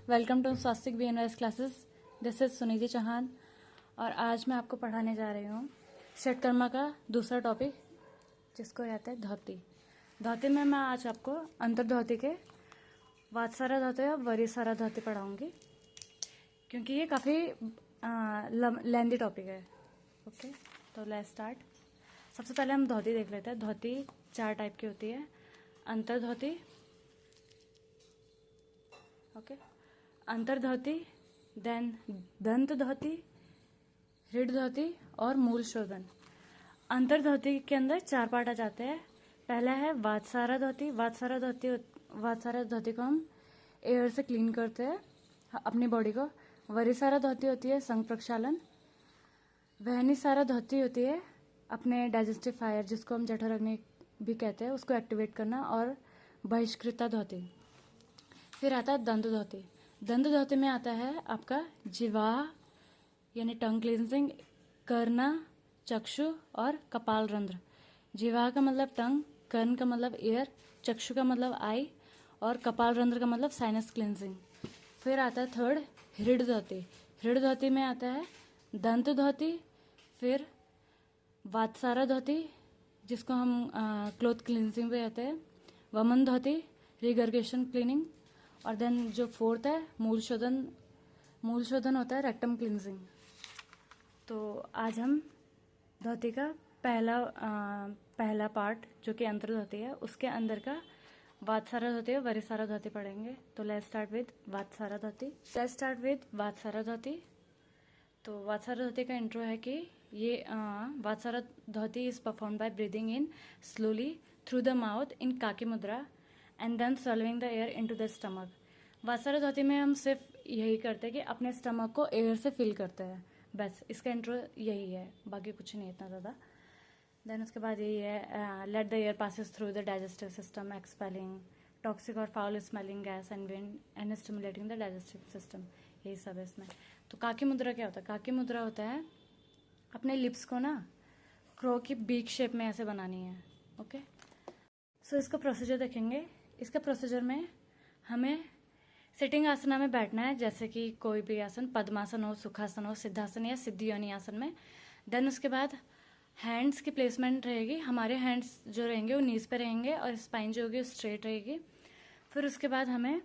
Welcome to Swastik BNYS classes. This is Sunidhi Chauhan और आज मैं आपको पढ़ाने जा रही हूँ षटकर्मा का दूसरा टॉपिक जिसको कहते हैं धोती। धोती में मैं आज आपको अंतर्धोती के वात्सारा धोती और वरिसारा धोती पढ़ाऊँगी क्योंकि ये काफ़ी लेंदी टॉपिक है। ओके, तो लेट्स स्टार्ट। सबसे पहले हम धोती देख लेते हैं। धोती 4 टाइप की होती है। अंतर्धोती, ओके, अंतर्धोती, देन दंत धोती, हृद धोती और मूल शोधन। अंतर्धोती के अंदर 4 पार्ट आ जाते हैं। पहला है वात्सारा धोती। वात्सारा धोती को हम एयर से क्लीन करते हैं अपनी बॉडी को। वरिसारा धोती होती है संग प्रक्षालन। वहनिसारा धोती होती है अपने डाइजेस्टिव फायर जिसको हम जठराग्नि भी कहते हैं उसको एक्टिवेट करना। और बहिष्कृता धोती। फिर आता है दंत धोती। दंत धोती में आता है आपका जिह्वा यानी टंग क्लींजिंग, कर्ण, चक्षु और कपाल रंध्र। जिह्वा का मतलब टंग, कर्ण का मतलब ईयर, चक्षु का मतलब आई और कपाल रंध्र का मतलब साइनस क्लींजिंग। फिर आता है थर्ड हृद धोती। हृद धोती में आता है दंत धोती, फिर वात्सारा धोती जिसको हम क्लोथ क्लींजिंग भी कहते हैं, वमन धोती, रिगर्गेशन क्लीनिंग, और देन जो फोर्थ है मूल शोधन होता है रेक्टम क्लींजिंग। तो आज हम धोती का पहला पार्ट जो कि अंतर धोती है उसके अंदर का वात्सारा धोती और वरिसारा धोती पढ़ेंगे। तो लेट्स स्टार्ट विद वात्सारा धोती। तो वात्सारा धोती का इंट्रो है कि ये वात्सारा धोती is perform by breathing in slowly through the mouth in काकी मुद्रा and then swallowing the air into the stomach. वात्सारा धोती में हम सिर्फ यही करते हैं कि अपने स्टमक को एयर से फिल करते हैं, बस इसका इंट्रो यही है, बाकी कुछ नहीं इतना ज़्यादा। देन उसके बाद यही है let the air passes through the digestive system expelling toxic और foul smelling gas and wind and stimulating the digestive system. यही सब है इसमें। तो काकी मुद्रा क्या होता है? काकी मुद्रा होता है अपने लिप्स को ना क्रो की बीक शेप में ऐसे बनानी है। ओके, सो इसका प्रोसीजर देखेंगे। इसका प्रोसीजर में हमें सिटिंग आसना में बैठना है, जैसे कि कोई भी आसन, पद्मासन हो, सुखासन हो, सिद्धासन या सिद्धि योनि आसन में। देन उसके बाद हैंड्स की प्लेसमेंट रहेगी। हमारे हैंड्स जो रहेंगे वो नीज पे रहेंगे और स्पाइन जो होगी वो स्ट्रेट रहेगी। फिर उसके बाद हमें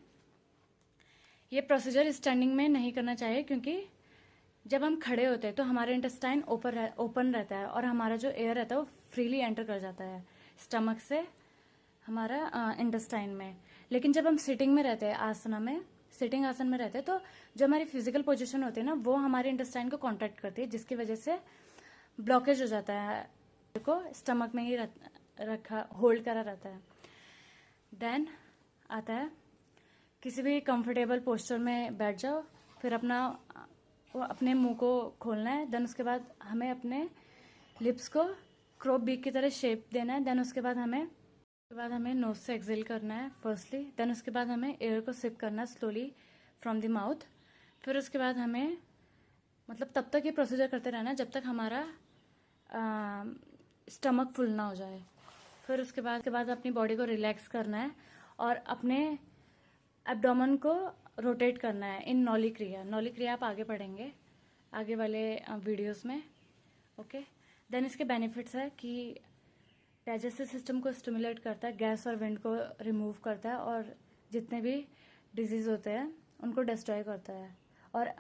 ये प्रोसीजर स्टैंडिंग में नहीं करना चाहिए क्योंकि जब हम खड़े होते हैं तो हमारा इंटेस्टाइन ओपन रहता है और हमारा जो एयर रहता है वो फ्रीली एंटर कर जाता है स्टमक से हमारा इंटेस्टाइन में। लेकिन जब हम सिटिंग में रहते हैं सिटिंग आसन में रहते हैं तो जो हमारी फिजिकल पोजीशन होती है ना वो हमारे इंटेस्टाइन को कॉन्ट्रैक्ट करती है जिसकी वजह से ब्लॉकेज हो जाता है, को स्टमक में ही होल्ड करा रहता है। देन आता है किसी भी कंफर्टेबल पोस्चर में बैठ जाओ, फिर अपने मुंह को खोलना है। देन उसके बाद हमें अपने लिप्स को क्रोप बीक की तरह शेप देना है। देन उसके बाद हमें नोज से एक्सेल करना है फर्स्टली। देन उसके बाद हमें एयर को सिप करना है स्लोली फ्रॉम द माउथ। फिर उसके बाद हमें मतलब तब तक ये प्रोसीजर करते रहना है जब तक हमारा स्टमक फुल ना हो जाए। फिर उसके बाद अपनी बॉडी को रिलैक्स करना है और अपने एब्डोमेन को रोटेट करना है इन नौली क्रिया आप आगे पढ़ेंगे आगे वाले वीडियोस में। ओके, देन इसके बेनिफिट्स है कि डाइजेस्टिव सिस्टम को स्टिमुलेट करता है, गैस और विंड को रिमूव करता है और जितने भी डिजीज होते हैं उनको डिस्ट्रॉय करता है और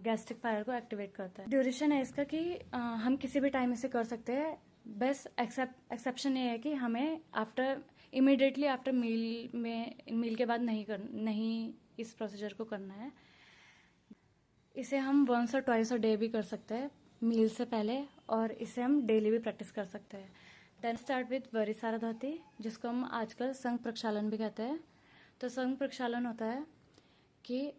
गैस्ट्रिक फायर को एक्टिवेट करता है। ड्यूरेशन है इसका कि हम किसी भी टाइम इसे कर सकते हैं। बस एक्सेप्शन ये है कि हमें इमीडिएटली आफ्टर मील के बाद नहीं इस प्रोसीजर को करना है। इसे हम वंस और ट्वाइस अ डे भी कर सकते हैं मील से पहले और इसे हम डेली भी प्रैक्टिस कर सकते हैं। देन स्टार्ट विद वरिसारा धोती जिसको हम आजकल संघ प्रक्षालन भी कहते हैं। तो संघ प्रक्षालन होता है कि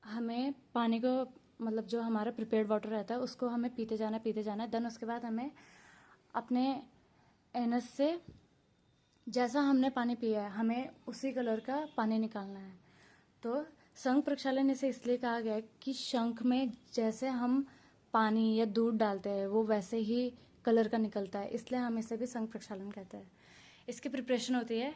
हमें पानी को मतलब जो हमारा प्रिपेयर्ड वाटर रहता है उसको हमें पीते जाना है। देन उसके बाद हमें अपने एनस से जैसा हमने पानी पिया है हमें उसी कलर का पानी निकालना है। तो संघ प्रक्षालन इसे इसलिए कहा गया है कि शंख में जैसे हम पानी या दूध डालते हैं वो वैसे ही कलर का निकलता है, इसलिए हम इसे भी संघ प्रक्षालन कहते हैं। इसकी प्रिपरेशन होती है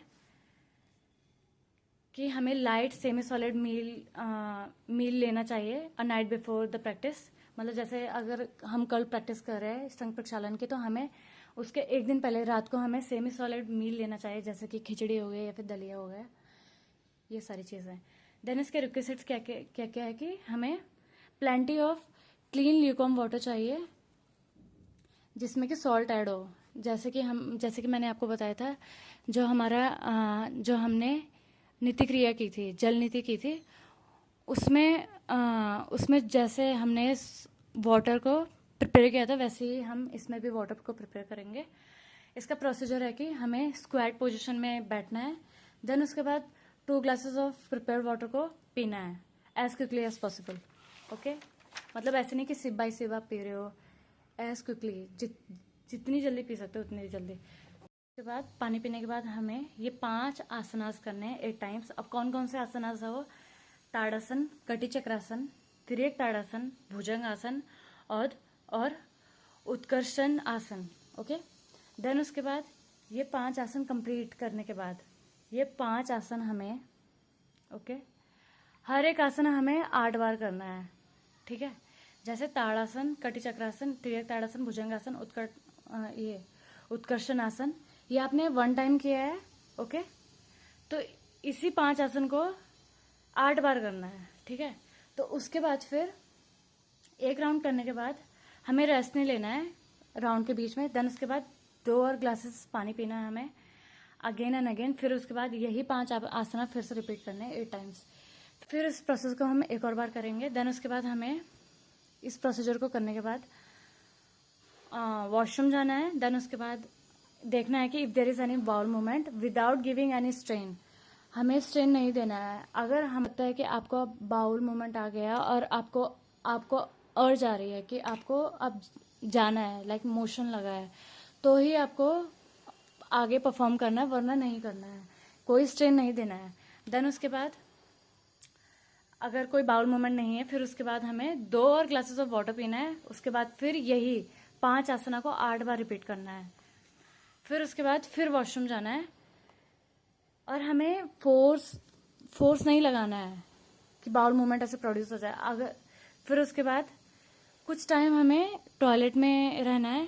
कि हमें लाइट सेमी सॉलिड मील लेना चाहिए a night before the practice. मतलब जैसे अगर हम कल प्रैक्टिस कर रहे हैं संघ प्रक्षालन की, तो हमें उसके एक दिन पहले रात को हमें सेमी सॉलिड मील लेना चाहिए, जैसे कि खिचड़ी हो गई या फिर दलिया हो गया, ये सारी चीज़ें। देन इसके रिक्विजिट्स क्या क्या है कि हमें प्लेंटी ऑफ क्लीन ल्यूकॉम वाटर चाहिए जिसमें कि सॉल्ट ऐड हो। जैसे कि मैंने आपको बताया था, जो हमने नीति क्रिया की थी, जल नीति की थी, उसमें जैसे हमने वाटर को प्रिपेयर किया था, वैसे ही हम इसमें भी वाटर को प्रिपेयर करेंगे। इसका प्रोसीजर है कि हमें स्क्वाट पोजीशन में बैठना है, देन उसके बाद 2 ग्लासेस ऑफ प्रिपेयर्ड वाटर को पीना है as quickly as possible. Okay, मतलब ऐसे नहीं कि सिप बाय सिप आप पी रहे हो, एज क्विकली जितनी जल्दी पी सकते हो उतनी जल्दी। उसके बाद पानी पीने के बाद हमें ये 5 आसनास करने हैं 8 टाइम्स। अब कौन कौन से आसनास है वो? ताड़ासन, कटी चक्रासन, तिर्यक ताड़ासन, भुजंग आसन और उत्कर्षण आसन। ओके, देन उसके बाद ये 5 आसन कंप्लीट करने के बाद ये 5 आसन हमें, ओके, हर एक आसन हमें 8 बार करना है। ठीक है, जैसे ताड़ासन, कटी चक्रासन, तिर्यक ताड़ासन, भुजंगासन, उत्कर्षण आसन, ये आपने 1 टाइम किया है। ओके, तो इसी 5 आसन को 8 बार करना है। ठीक है, तो उसके बाद फिर एक राउंड करने के बाद हमें रेस्ट नहीं लेना है राउंड के बीच में। देन उसके बाद 2 और ग्लासेस पानी पीना है हमें अगेन एंड अगेन। फिर उसके बाद यही 5 आसना फिर से रिपीट करने हैं 8 टाइम्स। फिर इस प्रोसेस को हम एक और बार करेंगे। देन उसके बाद हमें इस प्रोसीजर को करने के बाद वॉशरूम जाना है। देन उसके बाद देखना है कि if there is any bowel movement without giving any strain, हमें स्ट्रेन नहीं देना है। अगर हम लगता है कि आपको बाउल मूवमेंट आ गया और आपको अर्ज आ रही है कि आपको अब जाना है, लाइक मोशन लगा है, तो ही आपको आगे परफॉर्म करना है, वरना नहीं करना है, कोई स्ट्रेन नहीं देना है। देन उसके बाद अगर कोई बाउल मूवमेंट नहीं है, फिर उसके बाद हमें 2 और ग्लासेस ऑफ वाटर पीना है। उसके बाद फिर यही 5 आसना को 8 बार रिपीट करना है। फिर उसके बाद फिर वॉशरूम जाना है और हमें फोर्स नहीं लगाना है कि बाउल मूवमेंट ऐसे प्रोड्यूस हो जाए। फिर उसके बाद कुछ टाइम हमें टॉयलेट में रहना है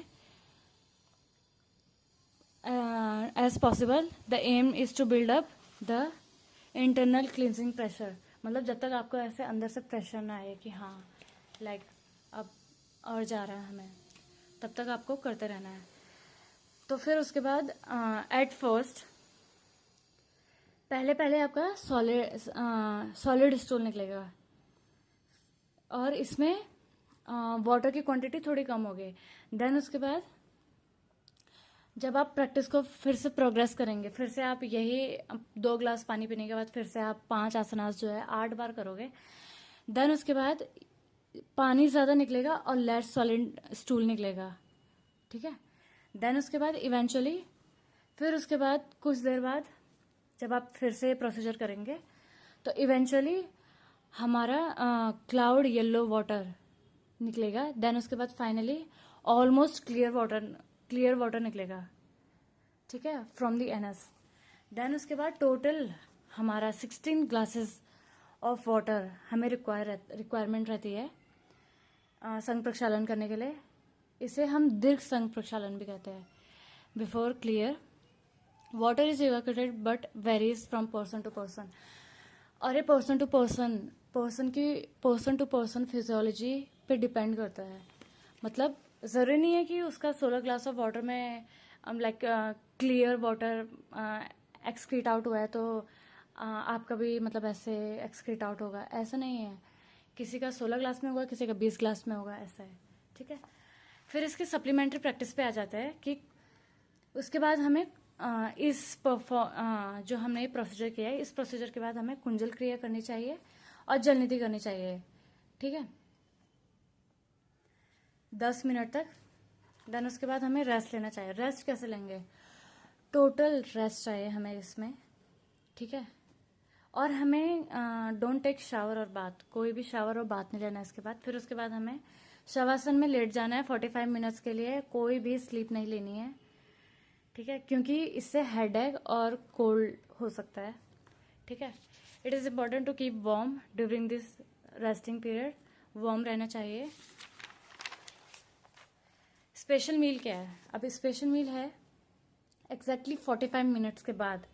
as possible. The aim is to build up the internal cleansing pressure, मतलब जब तक आपको ऐसे अंदर से प्रेशर ना आए कि हाँ लाइक अब और जा रहा है हमें, तब तक आपको करते रहना है। तो फिर उसके बाद एट फर्स्ट पहले आपका सॉलिड स्टूल निकलेगा और इसमें वाटर की क्वांटिटी थोड़ी कम होगी। देन उसके बाद जब आप प्रैक्टिस को फिर से प्रोग्रेस करेंगे, फिर से आप यही 2 ग्लास पानी पीने के बाद फिर से आप 5 आसनास जो है 8 बार करोगे। देन उसके बाद पानी ज़्यादा निकलेगा और लेस सॉलिड स्टूल निकलेगा। ठीक है, देन उसके बाद इवेंचुअली फिर उसके बाद कुछ देर बाद जब आप फिर से प्रोसीजर करेंगे तो इवेंचुअली हमारा क्लाउड येलो वाटर निकलेगा। देन उसके बाद फाइनली ऑलमोस्ट क्लियर वाटर निकलेगा। ठीक है, फ्रॉम द एनस। देन उसके बाद टोटल हमारा 16 ग्लासेस ऑफ वाटर हमें रिक्वायरमेंट रहती है संघ प्रक्षालन करने के लिए। इसे हम दीर्घ संघ प्रक्षालन भी कहते हैं। Before clear water is evacuated but varies from person to person. और ये पर्सन टू पर्सन फिजियोलॉजी पे डिपेंड करता है। मतलब ज़रूरी नहीं है कि उसका 16 ग्लास ऑफ वाटर में like clear water excrete out हुआ है तो आपका भी मतलब ऐसे एक्सक्रीट आउट होगा, ऐसा नहीं है। किसी का 16 ग्लास में होगा, किसी का 20 ग्लास में होगा, ऐसा है। ठीक है, फिर इसके सप्लीमेंट्री प्रैक्टिस पे आ जाता है कि उसके बाद हमें जो हमने ये प्रोसीजर किया है, इस प्रोसीजर के बाद हमें कुंजल क्रिया करनी चाहिए और जल नीति करनी चाहिए। ठीक है, 10 मिनट तक। देन उसके बाद हमें रेस्ट लेना चाहिए। रेस्ट कैसे लेंगे? टोटल रेस्ट चाहिए हमें इसमें। ठीक है, और हमें डोंट टेक शावर और बाथ, कोई भी शावर और बाथ नहीं लेना इसके बाद। फिर उसके बाद हमें शवासन में लेट जाना है 45 मिनट्स के लिए, कोई भी स्लीप नहीं लेनी है। ठीक है, क्योंकि इससे हेडेक और कोल्ड हो सकता है। ठीक है, it is important to keep warm during this resting period, warm रहना चाहिए। स्पेशल मील क्या है? अब स्पेशल मील है एग्जैक्टली 45 मिनट्स के बाद,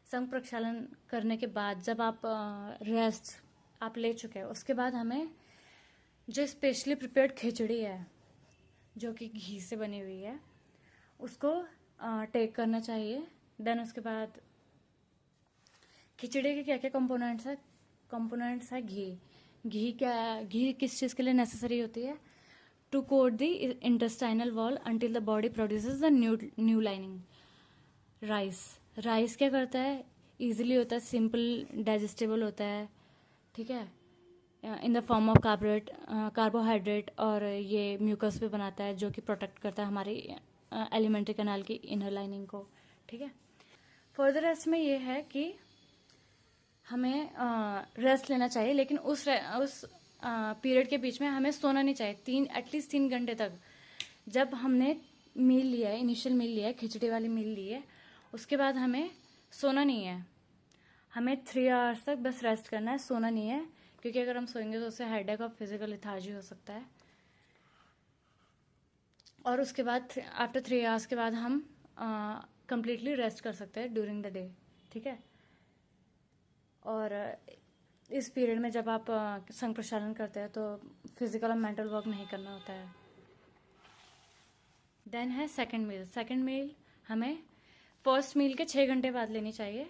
संघ प्रक्षालन करने के बाद, जब आप रेस्ट आप ले चुके हैं, उसके बाद हमें जो स्पेशली प्रिपेयर्ड खिचड़ी है जो कि घी से बनी हुई है उसको टेक करना चाहिए। देन उसके बाद खिचड़ी के क्या क्या कंपोनेंट्स है घी किस चीज़ के लिए नेसेसरी होती है? To coat the intestinal wall until the body produces the new lining. Rice क्या करता है? इजीली होता है, सिंपल डाइजेस्टेबल होता है, ठीक है, in the form of carbohydrate, और ये म्यूकस भी बनाता है जो कि प्रोटेक्ट करता है हमारी एलिमेंट्री कैनाल की इनर लाइनिंग को, ठीक है। फर्दर रेस्ट में ये है कि हमें रेस्ट लेना चाहिए, लेकिन उस पीरियड के बीच में हमें सोना नहीं चाहिए, एटलीस्ट 3 घंटे तक। जब हमने मील लिया है, इनिशियल मील लिया है, खिचड़ी वाली मील ली है, उसके बाद हमें सोना नहीं है, हमें 3 आवर्स तक बस रेस्ट करना है, सोना नहीं है, क्योंकि अगर हम सोएंगे तो उससे हेडेक और फिजिकल लेथार्जी हो सकता है। और उसके बाद आफ्टर 3 आवर्स के बाद हम कंप्लीटली रेस्ट कर सकते हैं ड्यूरिंग द डे, ठीक है। और इस पीरियड में जब आप संघ प्रक्षालन करते हैं तो फिजिकल और मेंटल वर्क नहीं करना होता है। देन है सेकंड मील हमें फर्स्ट मील के 6 घंटे बाद लेनी चाहिए,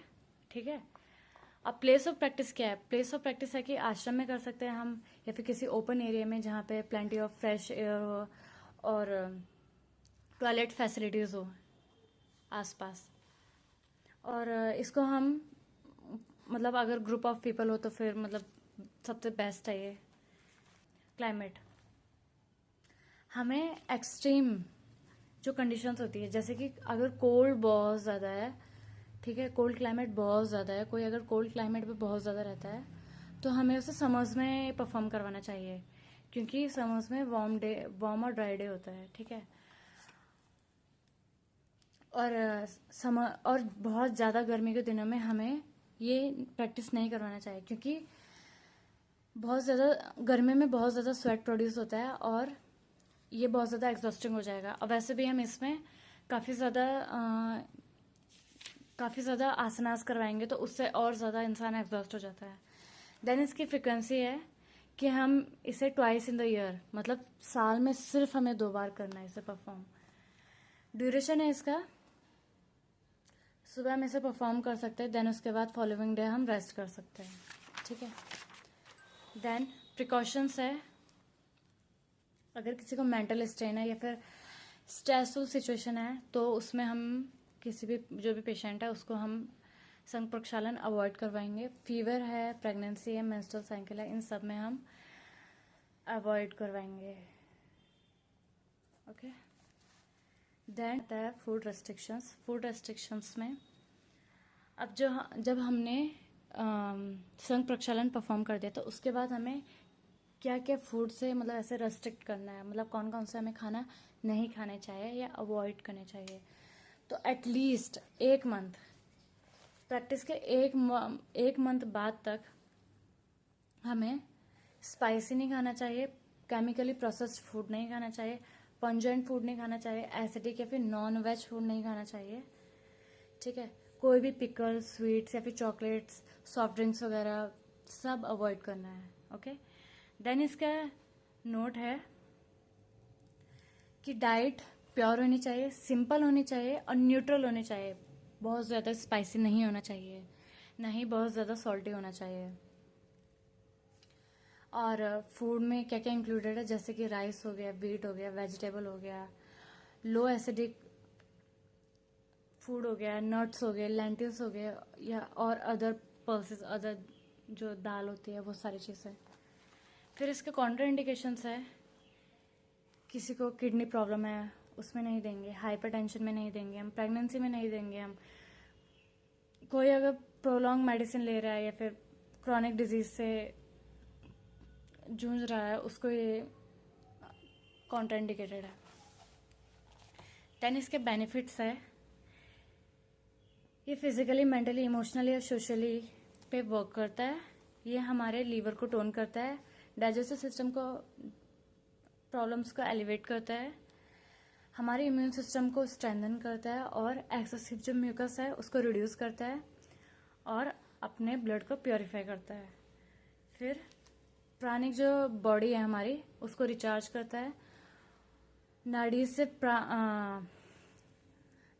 ठीक है। अब प्लेस ऑफ प्रैक्टिस क्या है? प्लेस ऑफ प्रैक्टिस है कि आश्रम में कर सकते हैं हम, या फिर किसी ओपन एरिया में जहाँ पे प्लेंटी ऑफ फ्रेश एयर हो और टॉयलेट फैसिलिटीज हो आसपास। और इसको हम मतलब अगर ग्रुप ऑफ पीपल हो तो फिर मतलब सबसे बेस्ट है ये। क्लाइमेट, हमें एक्सट्रीम जो कंडीशंस होती है, जैसे कि अगर कोल्ड बहुत ज़्यादा है, ठीक है, कोल्ड क्लाइमेट बहुत ज़्यादा है, कोई अगर कोल्ड क्लाइमेट पे बहुत ज़्यादा रहता है तो हमें उसे समर्स में परफॉर्म करवाना चाहिए, क्योंकि समर्स में वार्म और ड्राई डे होता है, ठीक है। और बहुत ज़्यादा गर्मी के दिनों में हमें ये प्रैक्टिस नहीं करवाना चाहिए, क्योंकि बहुत ज़्यादा गर्मी में बहुत ज़्यादा स्वेट प्रोड्यूस होता है और ये बहुत ज़्यादा एग्जॉस्टिंग हो जाएगा। और वैसे भी हम इसमें काफ़ी ज़्यादा आसनास करवाएंगे तो उससे और ज़्यादा इंसान एग्जॉस्ट हो जाता है। देन इसकी फ्रिक्वेंसी है कि हम इसे ट्वाइस इन द ईयर, मतलब साल में सिर्फ हमें 2 बार करना है इसे परफॉर्म। ड्यूरेशन है इसका, सुबह हम इसे परफॉर्म कर सकते हैं, देन उसके बाद फॉलोइंग डे हम रेस्ट कर सकते हैं, ठीक है। देन प्रिकॉशंस है, अगर किसी को मेंटल स्ट्रेन है या फिर स्ट्रेसफुल सिचुएशन है तो उसमें हम किसी भी जो भी पेशेंट है उसको हम संघ प्रक्षालन अवॉइड करवाएंगे। फीवर है, प्रेगनेंसी है, मेंस्ट्रुअल साइकिल है, इन सब में हम अवॉइड करवाएंगे, ओके। देन आता है फूड रेस्ट्रिक्शंस में अब जब हमने संघ प्रक्षालन परफॉर्म कर दिया तो उसके बाद हमें क्या क्या फूड से मतलब ऐसे रेस्ट्रिक्ट करना है, मतलब कौन कौन से हमें खाना नहीं खाने चाहिए या अवॉइड करने चाहिए। तो एटलीस्ट 1 मंथ, प्रैक्टिस के एक मंथ बाद तक हमें स्पाइसी नहीं खाना चाहिए, केमिकली प्रोसेस्ड फूड नहीं खाना चाहिए, पंजेंट फूड नहीं खाना चाहिए, एसिडिक या फिर नॉन वेज फूड नहीं खाना चाहिए, ठीक है। कोई भी पिकल, स्वीट्स या फिर चॉकलेट्स, सॉफ्ट ड्रिंक्स वगैरह सब अवॉइड करना है, ओके। देन इसका नोट है कि डाइट प्योर होनी चाहिए, सिंपल होनी चाहिए और न्यूट्रल होनी चाहिए। बहुत ज़्यादा स्पाइसी नहीं होना चाहिए, ना ही बहुत ज़्यादा सॉल्टी होना चाहिए। और फूड में क्या क्या इंक्लूडेड है, जैसे कि राइस हो गया, व्हीट हो गया, वेजिटेबल हो गया, लो एसिडिक फूड हो गया, नट्स हो गए, लेंटिल्स हो गए, या और अदर पल्सेस, अदर जो दाल होती है वो सारी चीज़ें। फिर इसके कॉन्ट्रा इंडिकेशंस है, किसी को किडनी प्रॉब्लम है उसमें नहीं देंगे, हाइपरटेंशन में नहीं देंगे हम, प्रेगनेंसी में नहीं देंगे हम, कोई अगर प्रोलॉन्ग मेडिसिन ले रहा है या फिर क्रॉनिक डिजीज से जूझ रहा है उसको ये कॉन्ट्रा इंडिकेटेड है। देन इसके बेनिफिट्स है, ये फिजिकली, मेंटली, इमोशनली और सोशली पे वर्क करता है। ये हमारे लीवर को टोन करता है, डाइजेस्टिव सिस्टम को प्रॉब्लम्स को एलिवेट करता है, हमारे इम्यून सिस्टम को स्ट्रेंथन करता है और एक्सेसिव जो म्यूकस है उसको रिड्यूस करता है और अपने ब्लड को प्योरीफाई करता है। फिर प्राणिक जो बॉडी है हमारी उसको रिचार्ज करता है,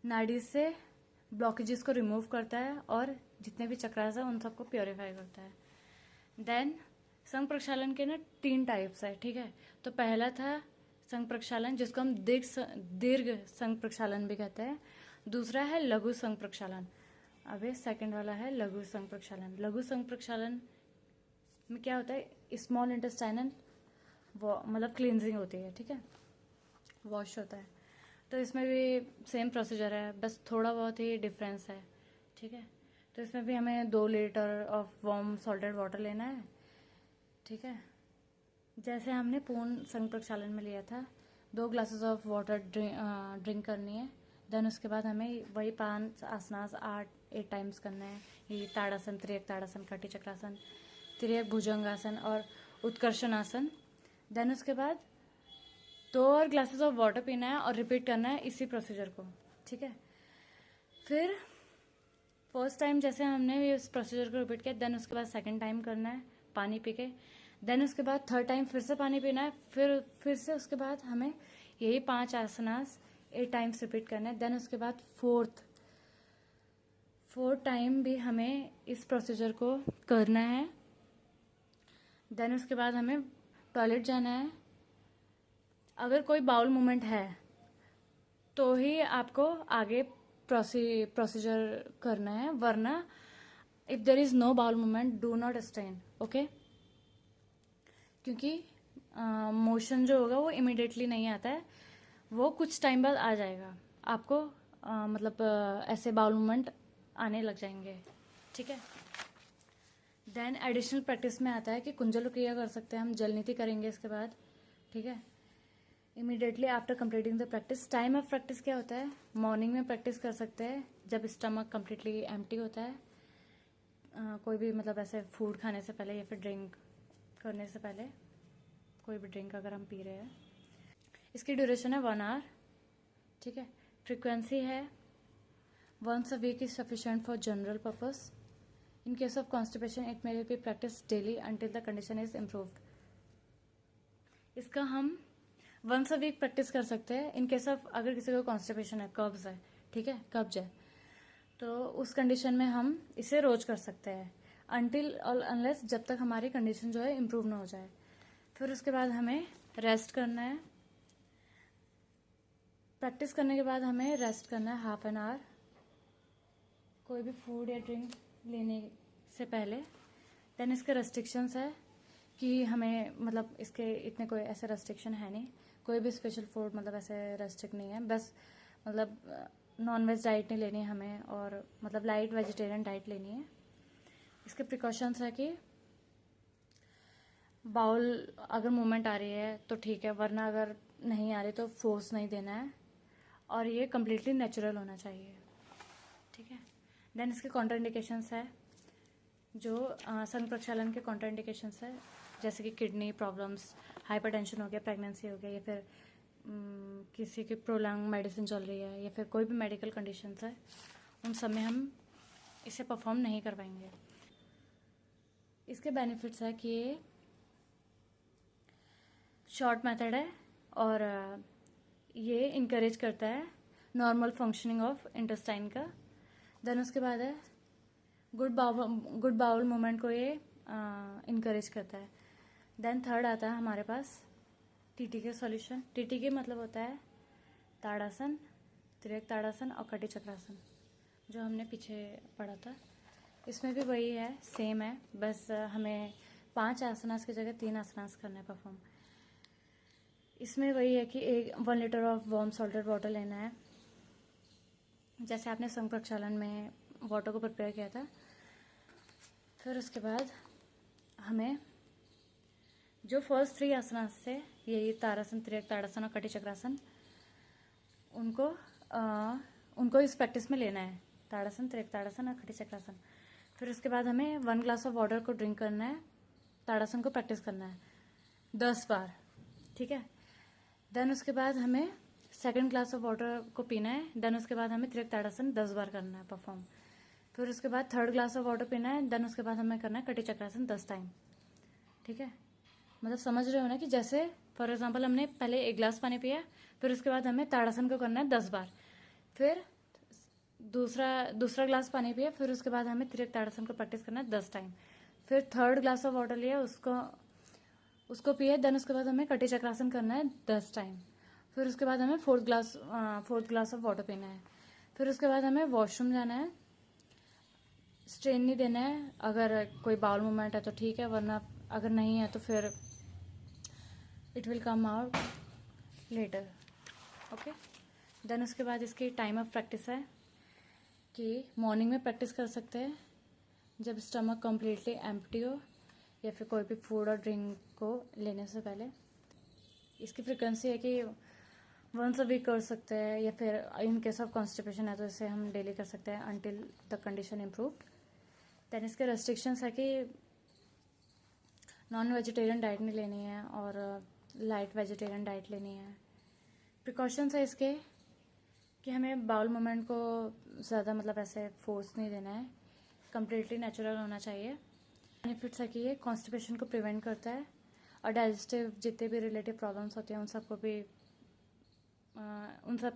नाड़ी से ब्लॉकेजेस को रिमूव करता है और जितने भी चक्रास है उन सबको प्योरीफाई करता है। देन संघ प्रक्षालन के ना 3 टाइप्स है, ठीक है। तो पहला था संघ प्रक्षालन जिसको हम दीर्घ संघ प्रक्षालन भी कहते हैं। दूसरा है लघु संघ प्रक्षालन। अब ये सेकंड वाला है लघु संघ प्रक्षालन। लघु संघ प्रक्षालन में क्या होता है, स्मॉल इंटेस्टाइनल मतलब क्लींजिंग होती है, ठीक है, वॉश होता है। तो इसमें भी सेम प्रोसीजर है, बस थोड़ा बहुत ही डिफरेंस है, ठीक है। तो इसमें भी हमें 2 litre of warm salted water लेना है, ठीक है। जैसे हमने पूर्ण संघ प्रक्षालन में लिया था, 2 ग्लासेस ऑफ वाटर ड्रिंक करनी है। देन उसके बाद हमें वही 5 आसनास 8 टाइम्स करना है। ये ताड़ासन, त्रियक ताड़ासन, कटी चक्रासन, त्रियक भुजंगासन और उत्कर्षण आसन। देन उसके बाद 2 और ग्लासेस ऑफ वाटर पीना है और रिपीट करना है इसी प्रोसीजर को, ठीक है। फिर फर्स्ट टाइम जैसे हमने इस प्रोसीजर को रिपीट किया, देन उसके बाद सेकंड टाइम करना है पानी पी के। देन उसके बाद थर्ड टाइम फिर से पानी पीना है। फिर से उसके बाद हमें यही 5 आसनास 8 टाइम्स रिपीट करना है। देन उसके बाद फोर्थ टाइम भी हमें इस प्रोसीजर को करना है। देन उसके बाद हमें टॉयलेट जाना है। अगर कोई बाउल मूवमेंट है तो ही आपको आगे प्रोसीजर करना है, वरना if there is no bowel movement do not strain, okay. क्योंकि मोशन जो होगा वो इमिडिएटली नहीं आता है, वो कुछ टाइम बाद आ जाएगा आपको, मतलब ऐसे बाउल मूवमेंट आने लग जाएंगे, ठीक है। देन एडिशनल प्रैक्टिस में आता है कि कुंजल क्रिया कर सकते हैं हम, जल नीति करेंगे इसके बाद, ठीक है, immediately after completing the practice. Time of practice क्या होता है, मॉर्निंग में प्रैक्टिस कर सकते हैं जब स्टमक कम्प्लीटली एम्प्टी होता है, कोई भी मतलब ऐसे फूड खाने से पहले या फिर ड्रिंक करने से पहले, कोई भी ड्रिंक अगर हम पी रहे हैं। इसकी ड्यूरेशन है 1 आवर, ठीक है। फ्रीक्वेंसी है once a week is sufficient for general purpose. In case of constipation, it may be practiced daily until the condition is improved. इसका हम once a week प्रैक्टिस कर सकते हैं। इन केस ऑफ अगर किसी को कॉन्स्टिपेशन है, कब्ज है, ठीक है, कब्ज है, तो उस कंडीशन में हम इसे रोज कर सकते हैं अनटिल और अनलेस जब तक हमारी कंडीशन जो है इम्प्रूव ना हो जाए। फिर उसके बाद हमें रेस्ट करना है। प्रैक्टिस करने के बाद हमें रेस्ट करना है हाफ एन आवर, कोई भी फूड या ड्रिंक लेने से पहले। देन इसके रेस्ट्रिक्शंस है कि हमें मतलब इसके इतने कोई ऐसे रेस्ट्रिक्शन है नहीं, कोई भी स्पेशल फूड मतलब ऐसे रेस्ट्रिक्ट नहीं है, बस मतलब नॉन वेज डाइट नहीं लेनी है हमें और मतलब लाइट वेजिटेरियन डाइट लेनी है। इसके प्रिकॉशंस है कि बाउल अगर मूवमेंट आ रही है तो ठीक है, वरना अगर नहीं आ रही तो फोर्स नहीं देना है और ये कम्प्लीटली नेचुरल होना चाहिए, ठीक है। देन इसके कॉन्ट्रा इंडिकेशंस है, जो संघ प्रक्षालन के कॉन्ट्रा इंडिकेशंस है, जैसे कि किडनी प्रॉब्लम्स, हाइपरटेंशन हो गया, प्रेगनेंसी हो गया, या फिर किसी की प्रोलॉन्ग मेडिसिन चल रही है या फिर कोई भी मेडिकल कंडीशंस है, उन सब में हम इसे परफॉर्म नहीं कर पाएंगे। इसके बेनिफिट्स है कि ये शॉर्ट मेथड है और ये इनकरेज करता है नॉर्मल फंक्शनिंग ऑफ इंटेस्टाइन का। देन उसके बाद है गुड बाउल मूवमेंट को ये इनकरेज करता है। देन थर्ड आता है हमारे पास टीटी के सॉल्यूशन। टीटी के मतलब होता है ताड़ासन, त्रियक ताड़ासन और कटी चक्रासन, जो हमने पीछे पढ़ा था। इसमें भी वही है, सेम है, बस हमें 5 आसनास की जगह 3 आसनास करना है परफॉर्म। इसमें वही है कि 1 litre of warm salted water लेना है, जैसे आपने संघ प्रक्षालन में वाटर को प्रिपेयर किया था। फिर उसके बाद हमें जो फर्स्ट 3 आसनास से, यही ताड़ासन, त्रियक ताड़ासन और कटी चक्रासन, उनको इस प्रैक्टिस में लेना है, ताड़ासन, त्रियक ताड़ासन और कटी चक्रासन। फिर उसके बाद हमें 1 ग्लास ऑफ वाटर को ड्रिंक करना है, ताड़ासन को प्रैक्टिस करना है 10 बार, ठीक है। देन उसके बाद हमें सेकंड ग्लास ऑफ वाटर को पीना है। देन उसके बाद हमें त्रिक ताड़ासन 10 बार करना है परफॉर्म। फिर उसके बाद थर्ड ग्लास ऑफ वाटर पीना है। देन उसके बाद हमें करना है कटी चक्रासन 10 टाइम, ठीक है। मतलब समझ रहे हो ना कि जैसे फॉर एग्जांपल हमने पहले 1 ग्लास पानी पिया, फिर उसके बाद हमें ताड़ासन को करना है 10 बार, फिर दूसरा ग्लास पानी पिया, फिर उसके बाद हमें त्रिक ताड़ासन को प्रैक्टिस करना है 10 टाइम, फिर थर्ड ग्लास ऑफ वाटर लिया, उसको पिए। देन उसके बाद हमें कटी चक्रासन करना है 10 टाइम, फिर उसके बाद हमें फोर्थ ग्लास ऑफ वाटर पीना है। फिर उसके बाद हमें वॉशरूम जाना है, स्ट्रेन नहीं देना है। अगर कोई बाउल मूवमेंट है तो ठीक है, वरना अगर नहीं है तो फिर it will come out later, okay. Then उसके बाद इसकी टाइम ऑफ प्रैक्टिस है कि मॉर्निंग में प्रैक्टिस कर सकते हैं जब स्टमक कम्प्लीटली एम्प्टी हो, या फिर कोई भी फूड और ड्रिंक को लेने से पहले। इसकी फ्रिक्वेंसी है कि वंस अ वीक कर सकते हैं, या फिर इन केस ऑफ कॉन्स्टिपेशन है तो इसे हम डेली कर सकते हैं until the condition improve. Then इसके रेस्ट्रिक्शंस है कि नॉन वेजिटेरियन डाइट नहीं लेनी है और लाइट वेजिटेरियन डाइट लेनी है। प्रिकॉशंस है इसके कि हमें बाउल मूवमेंट को ज़्यादा मतलब ऐसे फोर्स नहीं देना है, कम्प्लीटली नेचुरल होना चाहिए। बेनिफिट्स है कि ये कॉन्स्टिपेशन को प्रिवेंट करता है और डाइजेस्टिव जितने भी रिलेटिव प्रॉब्लम्स होते हैं उन सब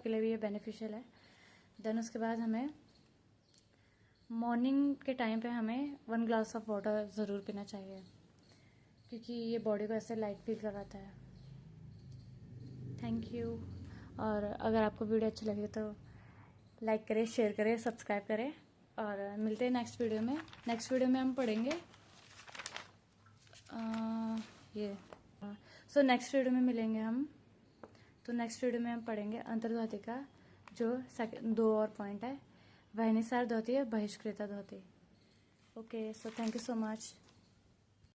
के लिए भी ये बेनिफिशियल है। देन उसके बाद हमें मॉर्निंग के टाइम पे हमें 1 ग्लास ऑफ वाटर ज़रूर पीना चाहिए, क्योंकि ये बॉडी को ऐसे लाइट फील करवाता है। Thank you. और अगर आपको वीडियो अच्छी लगी तो लाइक करें, शेयर करें, सब्सक्राइब करें, और मिलते हैं नेक्स्ट वीडियो में। नेक्स्ट वीडियो में हम पढ़ेंगे नेक्स्ट वीडियो में मिलेंगे हम। तो नेक्स्ट वीडियो में हम पढ़ेंगे अंतर्धातु का जो 2 और पॉइंट है, वहनिसार धोती है, बहिष्कृता धोती। Okay, so thank you so much.